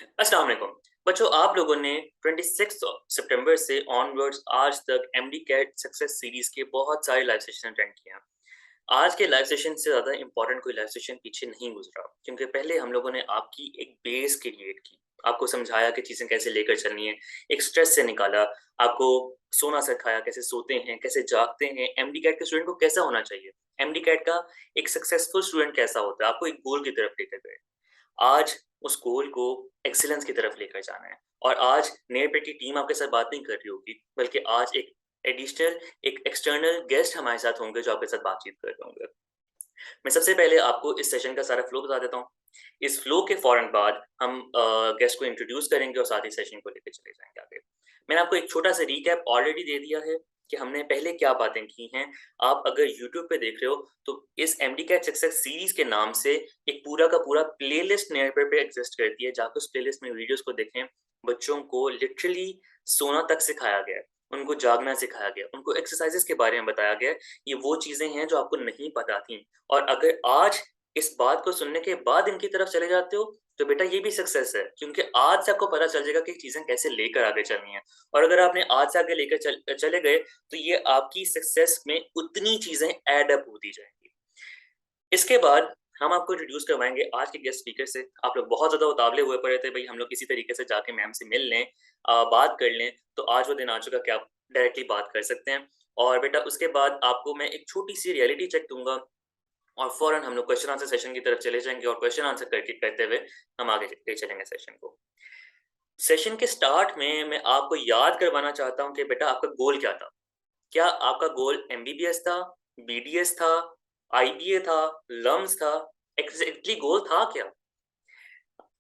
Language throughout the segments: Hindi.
अस्सलाम वालेकुम बच्चों, आप लोगों ने 26 सितंबर से ऑनवर्ड्स आज तक एमडी कैट सक्सेस सीरीज के बहुत सारे लाइव सेशन अटेंड किए हैं। आज के लाइव सेशन से ज़्यादा इम्पोर्टेंट कोई लाइव सेशन पीछे नहीं गुजरा, क्योंकि पहले हम लोगों ने आपकी एक बेस क्रिएट की, आपको समझाया कि चीज़ें कैसे लेकर चलनी है, एक स्ट्रेस से निकाला, आपको सोना सिखाया, कैसे सोते हैं, कैसे जागते हैं, एमडी कैट के स्टूडेंट को कैसा होना चाहिए, एमडी कैट का एक सक्सेसफुल स्टूडेंट कैसा होता है, आपको एक गोल की तरफ लेकर गए। आज उस गोल को एक्सीलेंस की तरफ लेकर जाना है। और आज नेयरपेट की टीम आपके साथ बात नहीं कर रही होगी, बल्कि आज एक एडिशनल, एक एक्सटर्नल गेस्ट हमारे साथ होंगे जो आपके साथ बातचीत कर रहे होंगे। मैं सबसे पहले आपको इस सेशन का सारा फ्लो बता देता हूँ। इस फ्लो के फौरन बाद हम गेस्ट को इंट्रोड्यूस करेंगे और साथ ही सेशन को लेकर चले जाएंगे आगे। मैंने आपको एक छोटा सा रीकैप ऑलरेडी दे दिया है कि हमने पहले क्या बातें की हैं। आप अगर यूट्यूब पे देख रहे हो तो इस एमडी कैट सक्सेस सीरीज के नाम से एक पूरा का पूरा प्लेलिस्ट नेयर पे एग्जिस्ट करती है। जाकर उस प्लेलिस्ट में वीडियोस को देखें। बच्चों को लिटरली सोना तक सिखाया गया है, उनको जागना सिखाया गया, उनको एक्सरसाइजेस के बारे में बताया गया। ये वो चीजें हैं जो आपको नहीं पता थी, और अगर आज इस बात को सुनने के बाद इनकी तरफ चले जाते हो तो बेटा ये भी सक्सेस है, क्योंकि आज से आपको पता चल जाएगा कि चीजें कैसे लेकर आगे चलनी है। और अगर आपने आज से आगे लेकर चले गए तो ये आपकी सक्सेस में उतनी चीजें एड अप होती जाएंगी। इसके बाद हम आपको इंट्रोड्यूस करवाएंगे आज के गेस्ट स्पीकर से। आप लोग बहुत ज्यादा उतावले हुए पड़े थे, भाई हम लोग किसी तरीके से जाके मैम से मिल लें, बात कर लें। तो आज वो दिन आ चुका कि आप डायरेक्टली बात कर सकते हैं। और बेटा उसके बाद आपको मैं एक छोटी सी रियलिटी चेक दूंगा, और फौरन हम लोग क्वेश्चन आंसर सेशन की तरफ चले जाएंगे, और क्वेश्चन आंसर करके करते हुए हम आगे ले चलेंगे सेशन को। सेशन के स्टार्ट में मैं आपको याद करवाना चाहता हूं कि बेटा आपका गोल क्या था। क्या आपका गोल एमबीबीएस था, बीडीएस था, आईबीए था, लम्स था? एग्जैक्टली गोल था क्या?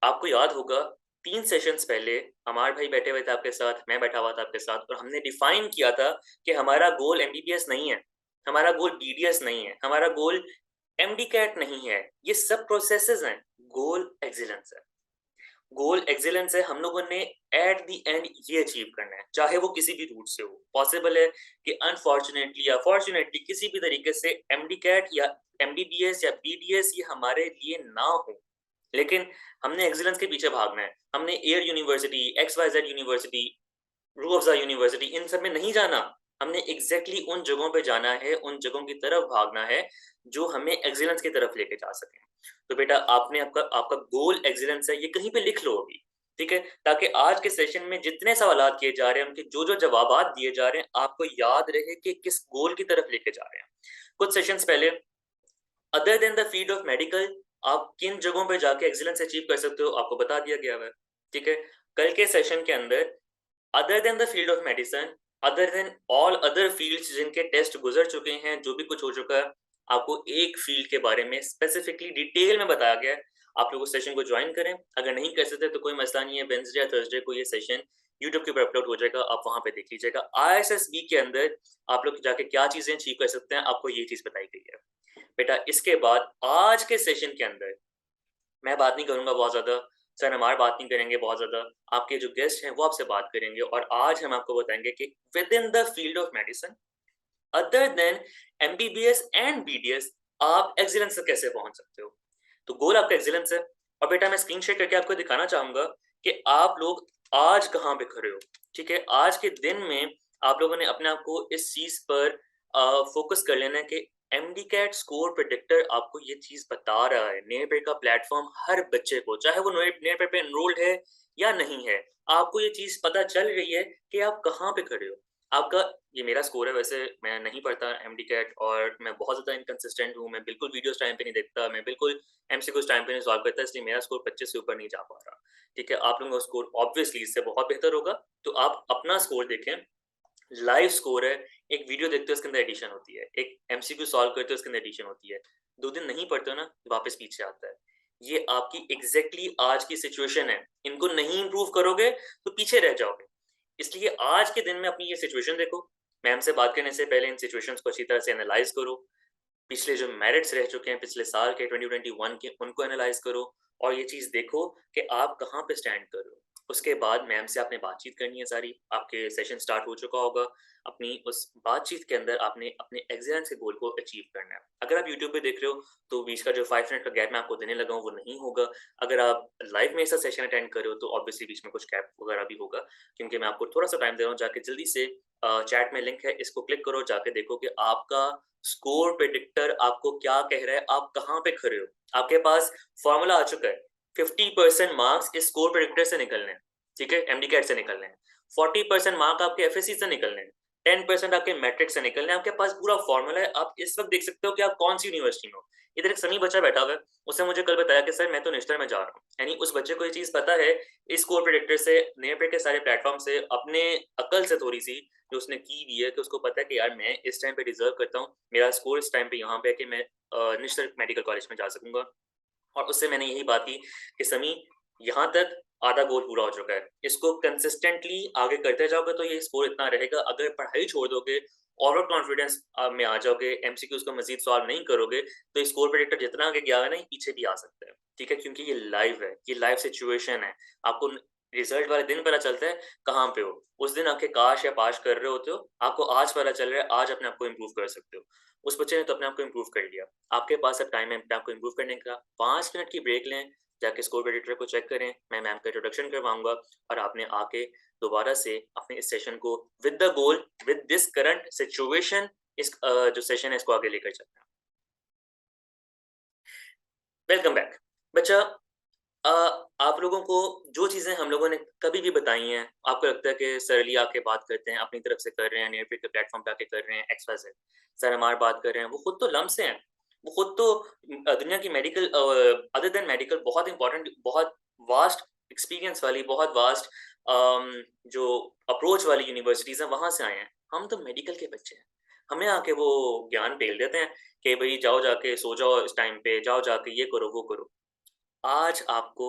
आपको याद होगा 3 सेशंस पहले हमारे भाई बैठे हुए थे आपके साथ, मैं बैठा हुआ था आपके साथ, और हमने डिफाइन किया था कि हमारा गोल एमबीबीएस नहीं है, हमारा गोल बीडीएस नहीं है, हमारा गोल एमडी कैट नहीं है। ये सब प्रोसेसेस हैं। गोल एक्सीलेंस है। गोल एक्सीलेंस है। हम लोगों ने एट द एंड ये अचीव करना है, चाहे वो किसी भी रूट से हो। पॉसिबल है कि अनफॉर्चुनेटली या फॉर्चुनेटली किसी भी तरीके से एमडी कैट या एमबीबीएस या बीडीएस ये हमारे लिए ना हो, लेकिन हमने एक्सीलेंस के पीछे भागना है। हमने air university, X Y Z university, Rooh Afza university, इन सब में नहीं जाना। हमने एग्जैक्टली उन जगहों पे जाना है, उन जगहों की तरफ भागना है जो हमें एक्सीलेंस की तरफ लेके जा सके। तो बेटा आपने आपका आपका गोल एक्सीलेंस है, ये कहीं पे लिख लो अभी, ठीक है? ताकि आज के सेशन में जितने सवालात किए जा रहे हैं, उनके जो जो जवाबात दिए जा रहे हैं, आपको याद रहे कि किस गोल की तरफ लेके जा रहे हैं। कुछ सेशंस पहले, other than the field of medical, आप किन जगहों पे जाके एक्सीलेंस अचीव कर सकते हो, आपको बता दिया गया है, ठीक है? कल के सेशन के अंदर, other than the field of medicine, other than all other fields जिनके टेस्ट गुजर चुके हैं, जो भी कुछ हो चुका है, आपको एक फील्ड के बारे में स्पेसिफिकली डिटेल में बताया गया है। आप लोग उस सेशन को ज्वाइन करें। अगर नहीं कर सकते तो कोई मसला नहीं है, वेडनेसडे या थर्सडे को ये सेशन यूट्यूब के ऊपर अपलोड हो जाएगा, आप वहां पे देख लीजिएगा। आईएसएसबी के अंदर आप लोग जाके क्या चीजें अचीव कर सकते हैं, आपको ये चीज बताई गई है। बेटा इसके बाद आज के सेशन के अंदर मैं बात नहीं करूंगा बहुत ज्यादा, सर हमारे बात नहीं करेंगे बहुत ज्यादा, आपके जो गेस्ट हैं वो आपसे बात करेंगे। और आज हम आपको बताएंगे कि with in the field of medicine, other than MBBS and BDS, आप एक्सीलेंस तक कैसे पहुंच सकते हो। तो गोल आपका एक्सीलेंस है। और बेटा मैं स्क्रीन शेयर करके आपको दिखाना चाहूंगा कि आप लोग आज कहाँ पे खड़े हो, ठीक है? आज के दिन में आप लोगों ने अपने आप को इस चीज पर फोकस कर लेना है कि एमडी कैट स्कोर प्रेडिक्टर आपको ये चीज बता रहा है। नेयर का प्लेटफॉर्म हर बच्चे को, चाहे वो नेयर पे एनरोल्ड है या नहीं है, आपको ये चीज पता चल रही है कि आप कहाँ पे खड़े हो। आपका, ये मेरा स्कोर है, वैसे मैं नहीं पढ़ता एमडी कैट, और मैं बहुत ज़्यादा इनकंसिस्टेंट हूँ। मैं बिल्कुल वीडियोस टाइम पे नहीं देखता, मैं बिल्कुल एमसीक्यूज टाइम पे नहीं सॉल्व करता, इसलिए मेरा स्कोर 25 से ऊपर नहीं जा पा रहा, ठीक है? आप लोगों का स्कोर ऑब्वियसली इससे बहुत बेहतर होगा। तो आप अपना स्कोर देखें। लाइव स्कोर है, एक वीडियो देखते हो उसके अंदर एडिशन होती है, एक एमसीक्यू सॉल्व करते हो उसके अंदर एडिशन होती है। 2 दिन नहीं पढ़ते हो ना, वापस पीछे आता है। ये आपकी एग्जैक्टली आज की सिचुएशन है। इनको नहीं इंप्रूव करोगे तो पीछे रह जाओगे। इसलिए आज के दिन में अपनी ये सिचुएशन देखो। मैम से बात करने से पहले इन सिचुएशंस को अच्छी तरह से एनालाइज करो। पिछले जो मेरिट्स रह चुके हैं पिछले साल के 2021 के, उनको एनालाइज करो, और ये चीज देखो कि आप कहाँ पे स्टैंड कर रहे हो। उसके बाद मैम से आपने बातचीत करनी है सारी, आपके सेशन स्टार्ट हो चुका होगा, अपनी उस बातचीत के अंदर आपने अपने एक्सीलेंस के गोल को अचीव करना है। अगर आप यूट्यूब पे देख रहे हो, तो बीच का जो 5 मिनट का गैप मैं आपको देने लगा हूँ, वो नहीं होगा। अगर आप लाइव में ऐसा सेशन अटेंड कर रहे हो, तो ऑब्वियसली बीच में कुछ गैप वगैरह भी होगा, क्योंकि मैं आपको थोड़ा-सा टाइम दे रहा हूँ, जाके जल्दी से चैट में लिंक है, इसको क्लिक करो, जाके देखो कि आपका स्कोर प्रेडिक्टर आपको क्या कह रहा है, आप कहाँ पे खड़े हो। आपके पास फ़ॉर्मूला आ चुका है, 50% मार्क्स इस स्कोर प्रेडिक्टर से निकलने हैं, ठीक है? एमडी-कैट से निकलने हैं। 40% मार्क आपके एफएससी से निकलने हैं। 10% आपके मैट्रिक से निकलने हैं। आपके पास पूरा फ़ॉर्मूला है, आप इस वक़्त देख सकते हो कि आप कौन-सी यूनिवर्सिटी में हो। इधर एक सनी बच्चा बैठा हुआ है, उसने मुझे कल बताया कि सर मैं तो निश्तर में जा रहा हूँ। यानी उस बच्चे को ये चीज़ पता है, इस स्कोर प्रेडिक्टर से, नेयरपेट के सारे प्लेटफ़ॉर्म से, अपने अक्ल से थोड़ी-सी जो उसने की हुई है, कि उसको पता है कि यार मैं इस टाइम पे डिज़र्व करता हूँ, मेरा स्कोर इस टाइम पे यहाँ पे है कि मैं निश्तर मेडिकल कॉलेज में जा सकूँगा। और उससे मैंने यही बात की कि समी, यहाँ तक आधा गोल पूरा हो चुका है। इसको कंसिस्टेंटली आगे करते जाओगे तो ये स्कोर इतना रहेगा। अगर पढ़ाई छोड़ दोगे, ओवर कॉन्फिडेंस में आ जाओगे, एमसीक्यूज़ को मज़ीद सॉल्व नहीं करोगे, तो ये स्कोर प्रेडिक्टर जितना आगे गया है ना, ये पीछे भी आ सकता है। ठीक है? क्योंकि ये लाइव है, ये लाइव सिचुएशन है। आपको रिज़ल्ट वाले दिन पता चलता है कहाँ पे हो। उस दिन आपके काश या पाश कर रहे होते हो, आपको आज पता चल रहा है, आज अपने आप को इम्प्रूव कर सकते हो। उस बच्चे ने तो अपने आप को इम्प्रूव कर लिया। आपके पास अब टाइम है अपने आप को इम्प्रूव करने का। 5 मिनट की ब्रेक लें, जाके स्कोर एडिटर को चेक करें, मैं मैम का इंट्रोडक्शन करवाऊँगा, और आपने आके दोबारा से अपने इस सेशन को with the goal, with this current situation, इस जो सेशन है इसको आगे लेकर चलना है। Welcome back. बच्चा, अ, आप लोगों को जो चीज़ें हम लोगों ने कभी भी बताई हैं, आपको लगता है कि सरली आके बात करते हैं, अपनी तरफ से कर रहे हैं, नियरफिट के प्लेटफ़ॉर्म पे आके कर रहे हैं, एक्स, वाई, ज़ेड। सर हमार बात कर रहे हैं, वो खुद तो लम्ब से हैं। वो खुद तो दुनिया की मेडिकल, अदर देन मेडिकल, बहुत इम्पोर्टेंट, बहुत वास्ट एक्सपीरियंस वाली, बहुत वास्ट जो अप्रोच वाली यूनिवर्सिटीज़ हैं, वहाँ से आए हैं। हम तो मेडिकल के बच्चे हैं। हमें आके वो ज्ञान पेल देते हैं कि भई जाओ जाके सो जाओ इस टाइम पे, जाओ जाके ये करो, वो करो। आज आपको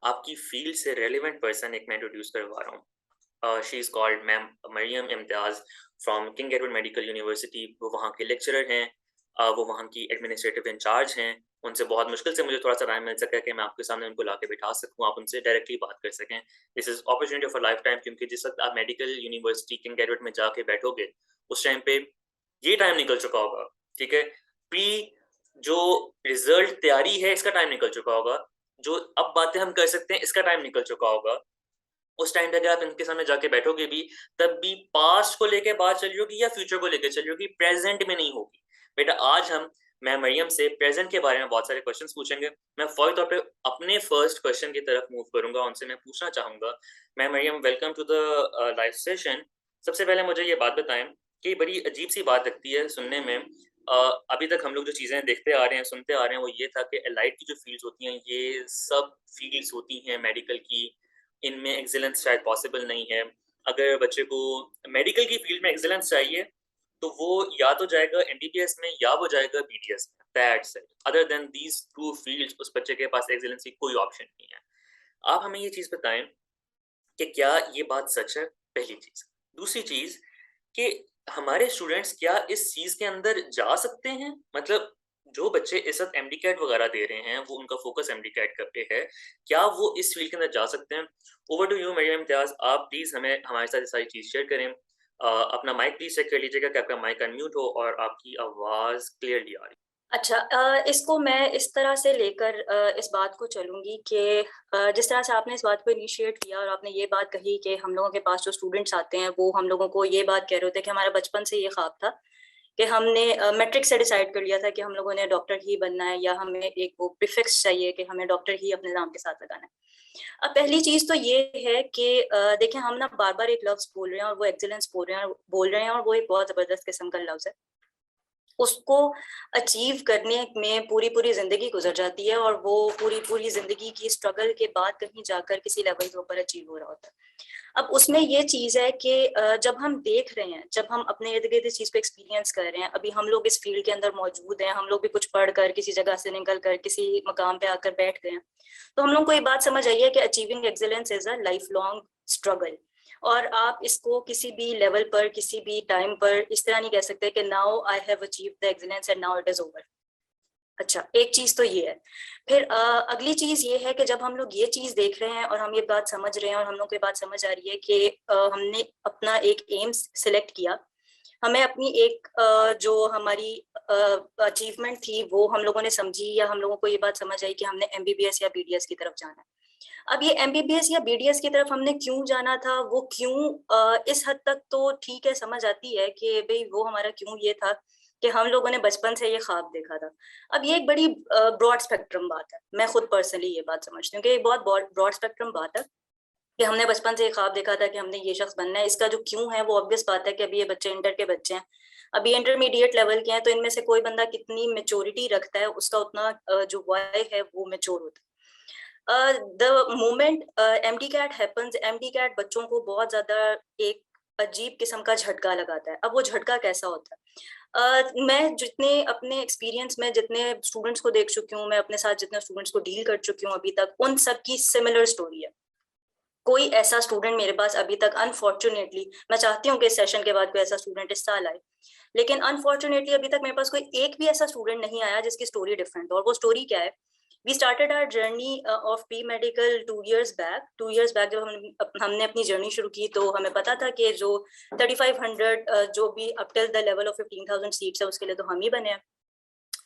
आपकी फ़ील्ड से रेलेवेंट पर्सन एक मैं इंट्रोड्यूस करवा रहा हूँ। She is called ma'am Mariam Imtiaz from King Edward medical university. वो वहाँ के लेक्चरर हैं। वो वहाँ की एडमिनिस्ट्रेटिव इंचार्ज हैं। उनसे बहुत मुश्किल से मुझे थोड़ा-सा टाइम मिल सका है कि मैं आपके सामने उनको लाके बिठा सकूँ, आप उनसे डायरेक्टली बात कर सकें। This is opportunity of a life time, क्योंकि जिस वक़्त आप मेडिकल यूनिवर्सिटी किंग एडवर्ड में जाके बैठोगे, उस टाइम पे ये टाइम निकल चुका होगा, ठीक है? प्री जो रिज़ल्ट तैयारी है, इसका टाइम निकल चुका होगा। जो अब बातें हम कर सकते हैं, इसका टाइम निकल चुका होगा। उस टाइम पे अगर आप इनके सामने जाके बैठोगे भी, तब भी पास्ट को लेके बात चल रही होगी या फ्यूचर को लेके चल रही होगी, प्रेज़ेंट में नहीं होगी। बेटा आज हम मैं मरियम से प्रेज़ेंट के बारे में बहुत सारे क्वेश्चन्स पूछेंगे। मैं फ़ौरी तौर पे अपने फर्स्ट क्वेश्चन की तरफ मूव करूँगा, उनसे मैं पूछना चाहूँगा, मैं Mariam, welcome to the live session. सबसे पहले मुझे ये बात बताएँ कि बड़ी अजीब-सी बात लगती है सुनने में। अभी तक हम लोग जो चीज़ें देखते आ रहे हैं, सुनते आ रहे हैं, वो ये था कि एलाइड की जो फ़ील्ड्स होती हैं, ये सब फ़ील्ड्स होती हैं मेडिकल की, इनमें एक्सीलेंस शायद पॉसिबल नहीं है। अगर बच्चे को मेडिकल की फ़ील्ड में एक्सीलेंस चाहिए, तो वो या तो जाएगा एमबीबीएस में या वो जाएगा बीडीएस में, that's it. Other than these 2 fields, उस बच्चे के पास एक्सीलेंस की कोई ऑप्शन नहीं है। आप हमें ये चीज़ बताएँ कि क्या ये बात सच है? पहली चीज़। दूसरी चीज़ कि हमारे स्टूडेंट्स क्या इस चीज़ के अंदर जा सकते हैं? मतलब जो बच्चे इस वक़्त एमडी कैट वगैरह दे रहे हैं, वो उनका फ़ोकस एमडी कैट पे है, क्या वो इस फ़ील्ड के अंदर जा सकते हैं? ओवर टू यू मरियम इम्तियाज़, आप प्लीज़ हमें हमारे साथ ये सारी चीज़ शेयर करें। अपना माइक प्लीज़ चेक कर लीजिएगा कि आपका माइक अनम्यूट हो और आपकी आवाज़ क्लियरली आ रही हो। अच्छा, इसको मैं इस तरह से लेकर इस बात को चलूँगी कि जिस तरह से आपने इस बात को इनिशिएट किया और आपने ये बात कही कि हम लोगों के पास जो स्टूडेंट्स आते हैं, वो हम लोगों को ये बात कह रहे होते हैं कि हमारा बचपन से ये ख्वाब था कि हमने मैट्रिक से डिसाइड कर लिया था कि हम लोगों ने डॉक्टर ही बनना है, या हमें एक वो प्रीफिक्स चाहिए कि हमें डॉक्टर ही अपने नाम के साथ लगाना है। अब पहली चीज़ तो ये है कि देखिए, हम ना बार-बार एक लफ्ज़ बोल रहे हैं और वो एक्सीलेंस बोल रहे हैं और वो एक बहुत ज़बरदस्त किस्म का लफ्ज़ है। उसको अचीव करने में पूरी-पूरी ज़िंदगी गुज़र जाती है और वो पूरी-पूरी ज़िंदगी की स्ट्रगल के बाद कहीं जाकर किसी लेवल के ऊपर अचीव हो रहा होता है। अब उसमें ये चीज़ है कि जब हम देख रहे हैं, जब हम अपने इर्द-गिर्द इस चीज़ को एक्सपीरियंस कर रहे हैं, अभी हम लोग इस फ़ील्ड के अंदर मौजूद हैं, हम लोग भी कुछ पढ़ कर, किसी जगह से निकल कर, किसी मकाम पे आकर बैठ गए हैं। तो हम लोग को ये बात समझ आई है कि achieving excellence is a life long struggle, और आप इसको किसी भी लेवल पर, किसी भी टाइम पर इस तरह नहीं कह सकते कि now I have achieved the excellence and now it is over. अच्छा, एक चीज तो ये है। फिर अगली चीज ये है कि जब हम लोग ये चीज देख रहे हैं और हम ये बात समझ रहे हैं और हम लोग को ये बात समझ आ रही है कि हमने अपना एक एम सिलेक्ट किया, हमें अपनी एक जो हमारी अचीवमेंट थी वो हम लोगों ने समझी, या हम लोगों को ये बात समझ आई कि हमने एमबीबीएस या बीडीएस की तरफ जाना है। अब ये एमबीबीएस या बीडीएस की तरफ हमने क्यों जाना था, वो क्यों इस हद तक तो ठीक है, समझ आती है कि भाई वो हमारा क्यों ये था कि हम लोगों ने बचपन से ये ख्वाब देखा था। अब ये एक बड़ी ब्रॉड स्पेक्ट्रम बात है, मैं खुद पर्सनली ये बात समझती हूँ कि एक बहुत ब्रॉड स्पेक्ट्रम बात है कि हमने बचपन से ये ख्वाब देखा था कि हमने ये शख्स बनना है। इसका जो क्यों है वो ऑब्वियस बात है कि अभी ये बच्चे इंटर के बच्चे हैं, अभी इंटरमीडिएट लेवल के हैं, तो इनमें से कोई बंदा कितनी मेच्योरिटी रखता है उसका उतना जो वाई है वो मेच्योर होता है। The moment MD CAT happens, MD CAT बच्चों को बहुत ज्यादा एक अजीब किस्म का झटका लगाता है। अब वो झटका कैसा होता है, मैं जितने अपने एक्सपीरियंस में जितने स्टूडेंट्स को देख चुकी हूँ, मैं अपने साथ जितने स्टूडेंट्स को डील कर चुकी हूँ अभी तक, उन सब की सिमिलर स्टोरी है। कोई ऐसा स्टूडेंट मेरे पास अभी तक अनफॉर्चुनेटली, मैं चाहती हूँ कि इस सेशन के बाद कोई ऐसा स्टूडेंट इस साल आए, लेकिन अनफॉर्चुनेटली अभी तक मेरे पास कोई एक भी ऐसा स्टूडेंट नहीं आया जिसकी स्टोरी डिफरेंट हो। और वो स्टोरी क्या है, we started our journey of pre medical 2 years back. 2 years back जब हमने अपनी जर्नी शुरू की तो हमें पता था कि जो 3500 जो भी up till the level of 15,000 seats है उसके लिए तो हम ही बने हैं।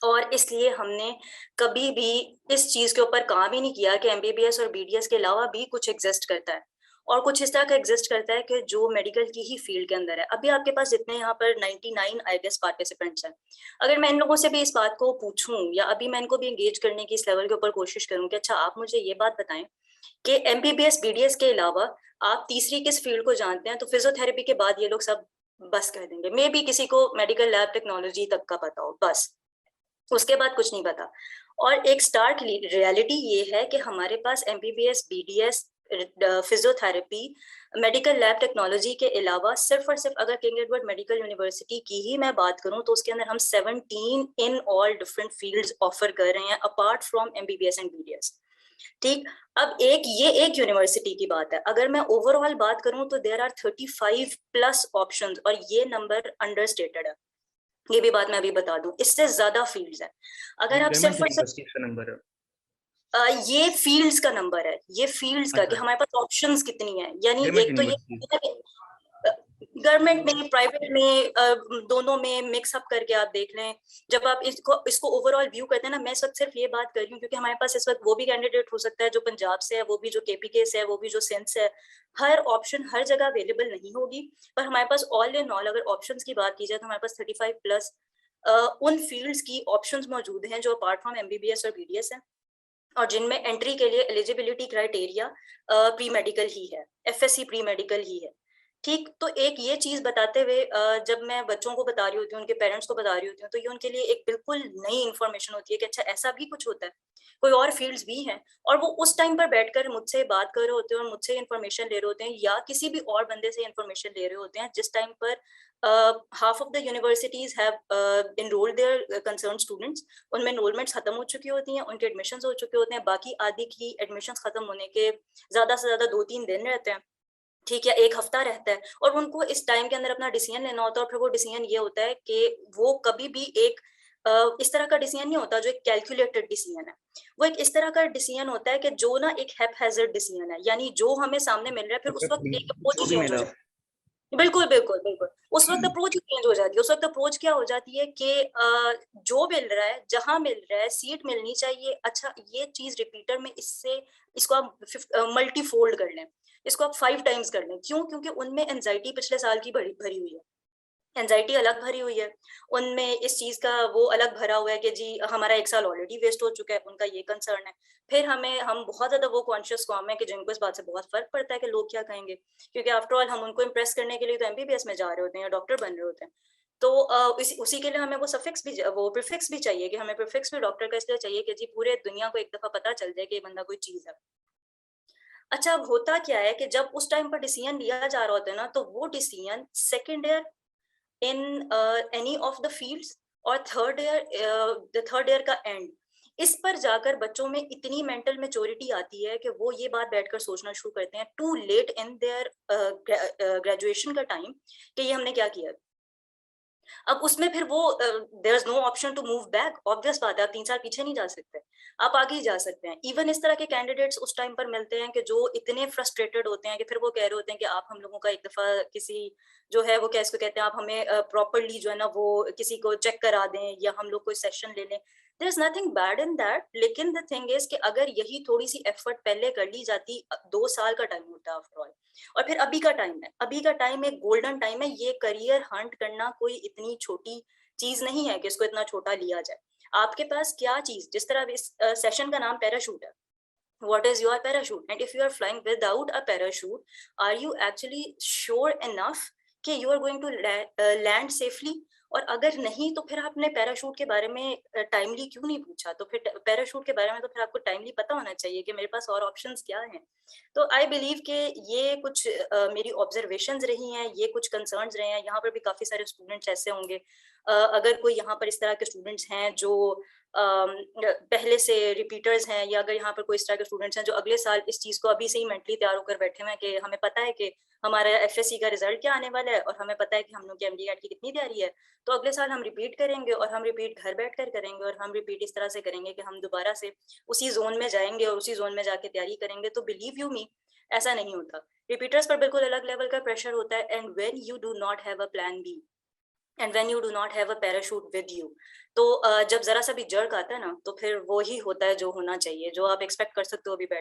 और इसलिए हमने कभी भी इस चीज के ऊपर काम ही नहीं किया कि एमबीबीएस और बीडीएस के अलावा भी कुछ एग्जिस्ट करता है, और कुछ इस तरह का एग्जिस्ट करता है कि जो मेडिकल की ही फील्ड के अंदर है। अभी आपके पास जितने यहाँ पर 99 आई गेस पार्टिसिपेंट्स हैं, अगर मैं इन लोगों से भी इस बात को पूछूं या अभी मैं इनको भी एंगेज करने की इस लेवल के ऊपर कोशिश करूं कि अच्छा आप मुझे ये बात बताएं कि एमबीबीएस बीडीएस के अलावा आप तीसरी किस फील्ड को जानते हैं, तो फिजियोथेरेपी के बाद ये लोग सब बस कह देंगे। मे बी किसी को मेडिकल लैब टेक्नोलॉजी तक का पता हो, बस उसके बाद कुछ नहीं पता। और एक स्टार्क रियलिटी ये है कि हमारे पास MBBS BDS physiotherapy medical lab technology के अलावा सिर्फ और सिर्फ अगर किंग एडवर्ड मेडिकल यूनिवर्सिटी की ही मैं बात करूं तो उसके अंदर हम 17 in all different fields offer कर रहे हैं apart from MBBS and BDS. ठीक, अब एक यूनिवर्सिटी की बात है, अगर मैं ओवरऑल बात करूं तो देयर आर 35 प्लस ऑप्शंस, और ये नंबर अंडरस्टेटेड है। ये भी बात मैं अभी बता दूं, इससे ज्यादा फील्ड्स है। अगर आप सिर्फ और सिर्फ नंबर है, ये फील्ड्स का नंबर है, ये फील्ड्स का कि हमारे पास ऑप्शंस कितनी है, यानी एक तो ये गवर्नमेंट में प्राइवेट में दोनों में मिक्स अप करके आप देख लें। जब आप इसको ओवरऑल व्यू करते हैं ना, मैं इस वक्त सिर्फ ये बात कर रही हूँ क्योंकि हमारे पास इस वक्त वो भी कैंडिडेट हो सकता है जो पंजाब से है, वो भी जो केपीके से है, वो भी जो सिंध से है। हर ऑप्शन हर जगह अवेलेबल नहीं होगी, पर हमारे पास ऑल इन ऑल अगर ऑप्शंस की बात की जाए तो हमारे पास 35 प्लस उन फील्ड्स की ऑप्शंस मौजूद हैं जो अपार्ट फ्रॉम एमबीबीएस और बीडीएस है, और जिनमें एंट्री के लिए एलिजिबिलिटी क्राइटेरिया प्री मेडिकल ही है, एफएससी प्री मेडिकल ही है। ठीक, तो एक ये चीज बताते हुए जब मैं बच्चों को बता रही होती हूँ, उनके पेरेंट्स को बता रही होती हूँ, तो ये उनके लिए एक बिल्कुल नई इन्फॉर्मेशन होती है कि अच्छा ऐसा भी कुछ होता है, कोई और फील्ड्स भी हैं। और वो उस टाइम पर बैठकर मुझसे बात कर रहे होते हैं और मुझसे इन्फॉर्मेशन ले रहे होते हैं, या किसी भी और बंदे से इन्फॉर्मेशन ले रहे होते हैं जिस टाइम पर half of the universities have enrolled their concern students. उनमें एनरोलमेंट्स खत्म हो चुकी होती हैं, उनके एडमिशंस हो चुके होते हैं, बाकी आदि की एडमिशंस खत्म होने के ज्यादा से ज्यादा 2-3 दिन रहते हैं, ठीक है, एक हफ्ता रहता है, और उनको इस टाइम के अंदर अपना डिसीजन लेना होता है। और फिर वो डिसीजन ये होता है कि वो कभी भी एक इस तरह का डिसीजन नहीं होता जो एक कैलकुलेटेड डिसीजन है, वो एक इस तरह का डिसीजन होता है कि जो ना एक हैपहैजर्ड डिसीजन है, यानी जो हमें सामने मिल रहा है फिर उस वक्त एक अप्रोच चेंज हो जाती है। बिल्कुल बिल्कुल बिल्कुल, उस वक्त अप्रोच चेंज हो जाती है। उस वक्त अप्रोच क्या हो जाती है कि जो मिल रहा है, जहां मिल रहा है, सीट मिलनी चाहिए, अच्छा ये चीज रिपीटर में इससे इसको आप मल्टी फोल्ड कर लें, इसको आप 5 टाइम्स कर लें। क्यों? क्योंकि उनमें एंजाइटी पिछले साल की भरी भरी हुई है, एंजाइटी अलग भरी हुई है, उनमें इस चीज का वो अलग भरा हुआ है कि जी हमारा 1 साल ऑलरेडी वेस्ट हो चुका है, उनका ये कंसर्न है। फिर हम बहुत ज्यादा वो कॉन्शियस कॉम है कि जिनको इस बात से बहुत फर्क पड़ता है कि लोग क्या कहेंगे, क्योंकि आफ्टर ऑल हम उनको इम्प्रेस करने के लिए तो एमबीबीएस में जा रहे होते हैं या डॉक्टर बन रहे होते हैं। तो उसी के लिए हमें वो सफिक्स भी, वो प्रीफिक्स भी चाहिए कि हमें प्रीफिक्स भी डॉक्टर का इसलिए चाहिए कि जी पूरे दुनिया को एक दफा पता चल जाए कि ये बंदा कोई चीज है। अच्छा, अब होता क्या है कि जब उस टाइम पर डिसीजन लिया जा रहा होता है ना, तो वो decision second year in any of the fields और थर्ड ईयर का एंड, इस पर जाकर बच्चों में इतनी मेंटल मेच्योरिटी आती है कि वो ये बात बैठकर सोचना शुरू करते हैं too late in their graduation का टाइम कि ये हमने क्या किया, अब उसमें फिर वो there is no option to move back, obvious बात है, आप 3 साल पीछे नहीं जा सकते, आप आगे ही जा सकते हैं। इवन इस तरह के कैंडिडेट्स उस टाइम पर मिलते हैं कि जो इतने फ्रस्ट्रेटेड होते हैं कि फिर वो कह रहे होते हैं कि आप हम लोगों का एक दफा किसी जो है वो क्या इसको कहते हैं, आप हमें प्रॉपरली जो है ना वो किसी को चेक करा दें या हम लोग कोई सेशन ले लें। There is nothing bad in that, लेकिन द थिंग इज कि अगर यही थोड़ी सी एफर्ट पहले कर ली जाती, 2 साल का टाइम होता है आफ्टर ऑल, और फिर अभी का टाइम है, अभी का टाइम एक गोल्डन टाइम है, ये करियर हंट करना कोई इतनी छोटी चीज नहीं है कि इसको इतना छोटा लिया जाए। आपके पास क्या चीज, जिस तरह इस सेशन का नाम पैराशूट है, what is your parachute, and if you are flying without a parachute, are you actually sure enough कि you are going to land safely? और अगर नहीं तो फिर आपने पैराशूट के बारे में टाइमली क्यों नहीं पूछा? तो फिर पैराशूट के बारे में तो फिर आपको टाइमली पता होना चाहिए कि मेरे पास और ऑप्शंस क्या हैं। तो आई बिलीव कि ये कुछ मेरी ऑब्जर्वेशंस रही हैं, ये कुछ कंसर्न्स रहे हैं। यहाँ पर भी काफी सारे स्टूडेंट्स ऐसे होंगे, अगर कोई यहाँ पर इस तरह के स्टूडेंट्स हैं जो पहले से रिपीटर्स हैं, या अगर यहाँ पर कोई इस तरह के स्टूडेंट्स हैं जो अगले साल इस चीज को अभी से ही मेंटली तैयार होकर बैठे हुए हैं कि हमें पता है कि हमारा एफएससी का रिजल्ट क्या आने वाला है और हमें पता है कि हम लोग की एमडी की कितनी तैयारी है, तो अगले साल हम रिपीट करेंगे, और हम रिपीट घर बैठ कर करेंगे, और हम रिपीट इस तरह से करेंगे कि हम दोबारा से उसी जोन में जाएंगे और उसी जोन में जाके तैयारी करेंगे। तो बिलीव यू मी, ऐसा नहीं होता। रिपीटर्स पर बिल्कुल अलग लेवल का प्रेशर होता है, and when you do not have a plan B and when you do not have a parachute with you, तो जब जरा सा भी जर्क आता है ना, तो फिर वो ही होता है जो होना चाहिए, जो आप एक्सपेक्ट कर सकते हो अभी बैठ